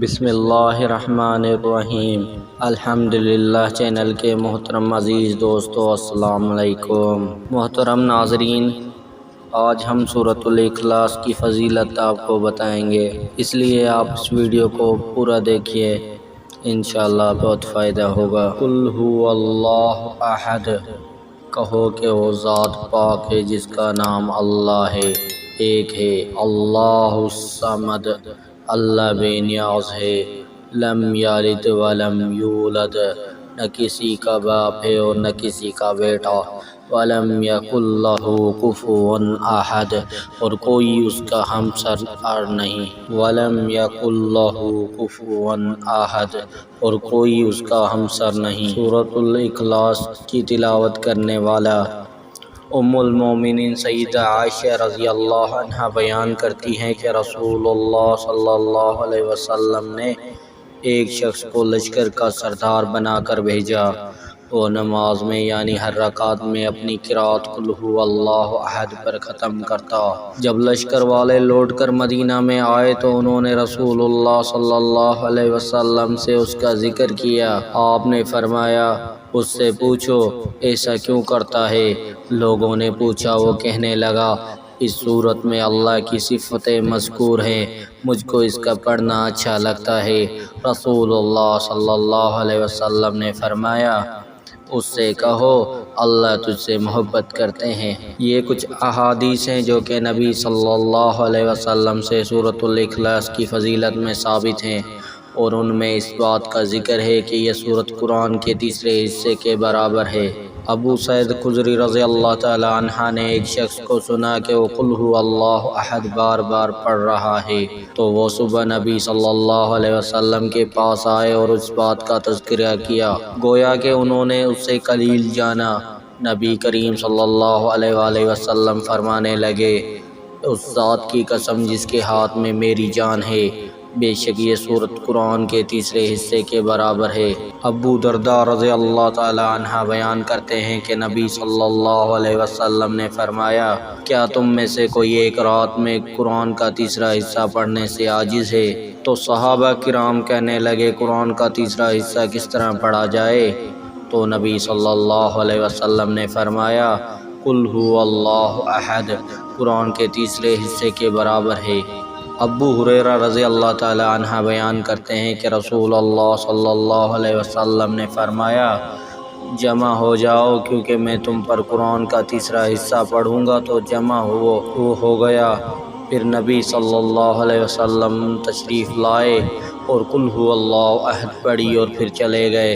بسم اللہ الرحمن الرحیم۔ الحمدللہ چینل کے محترم عزیز دوستو، السلام علیکم۔ محترم ناظرین، آج ہم سورۃ الاخلاص کی فضیلت آپ کو بتائیں گے، اس لیے آپ اس ویڈیو کو پورا دیکھیے، انشاءاللہ بہت فائدہ ہوگا۔ قل هو اللہ احد، کہو کہ وہ ذات پاک ہے جس کا نام اللہ ہے، ایک ہے۔ اللہ الصمد، اللہ بے نیاز ہے۔ لم یلد ولم یولد، نہ کسی کا باپ ہے اور نہ کسی کا بیٹا۔ ولم یکن لہ کفوا احد، اور کوئی اس کا ہمسر نہیں۔ ولم یکن لہ کفوا احد، اور کوئی اس کا ہمسر نہیں۔ سورۃ الاخلاص کی تلاوت کرنے والا ام المومنین سیدہ عائشہ رضی اللہ عنہا بیان کرتی ہیں کہ رسول اللہ صلی اللہ علیہ وسلم نے ایک شخص کو لشکر کا سردار بنا کر بھیجا۔ وہ نماز میں یعنی ہر رکعت میں اپنی قرأت قل هو اللہ احد پر ختم کرتا۔ جب لشکر والے لوٹ کر مدینہ میں آئے تو انہوں نے رسول اللہ صلی اللہ علیہ وسلم سے اس کا ذکر کیا۔ آپ نے فرمایا، اس سے پوچھو ایسا کیوں کرتا ہے؟ لوگوں نے پوچھا، وہ کہنے لگا، اس صورت میں اللہ کی صفتیں مذکور ہیں، مجھ کو اس کا پڑھنا اچھا لگتا ہے۔ رسول اللہ صلی اللہ علیہ وسلم نے فرمایا، اس سے کہو اللہ تجھ سے محبت کرتے ہیں۔ یہ کچھ احادیث ہیں جو کہ نبی صلی اللہ علیہ وسلم سے سورۃ الاخلاص کی فضیلت میں ثابت ہیں، اور ان میں اس بات کا ذکر ہے کہ یہ سورت قرآن کے تیسرے حصے کے برابر ہے۔ ابو سعید خدری رضی اللہ تعالی عنہ نے ایک شخص کو سنا کہ وہ قل هو اللہ احد بار بار پڑھ رہا ہے، تو وہ صبح نبی صلی اللہ علیہ وسلم کے پاس آئے اور اس بات کا تذکرہ کیا، گویا کہ انہوں نے اس سے قلیل جانا۔ نبی کریم صلی اللہ علیہ وآلہ وسلم فرمانے لگے، اس ذات کی قسم جس کے ہاتھ میں میری جان ہے، بے شک یہ سورت قرآن کے تیسرے حصے کے برابر ہے۔ ابو درداء رضی اللہ تعالی عنہ بیان کرتے ہیں کہ نبی صلی اللہ علیہ وسلم نے فرمایا، کیا تم میں سے کوئی ایک رات میں قرآن کا تیسرا حصہ پڑھنے سے عاجز ہے؟ تو صحابہ کرام کہنے لگے، قرآن کا تیسرا حصہ کس طرح پڑھا جائے؟ تو نبی صلی اللہ علیہ وسلم نے فرمایا، قل هو اللہ احد قرآن کے تیسرے حصے کے برابر ہے۔ ابو ہریرہ رضی اللہ تعالی عنہ بیان کرتے ہیں کہ رسول اللہ صلی اللہ علیہ وسلم نے فرمایا، جمع ہو جاؤ کیونکہ میں تم پر قرآن کا تیسرا حصہ پڑھوں گا۔ تو جمع ہو گیا۔ پھر نبی صلی اللہ علیہ وسلم تشریف لائے اور قل هو اللہ احد پڑھی اور پھر چلے گئے۔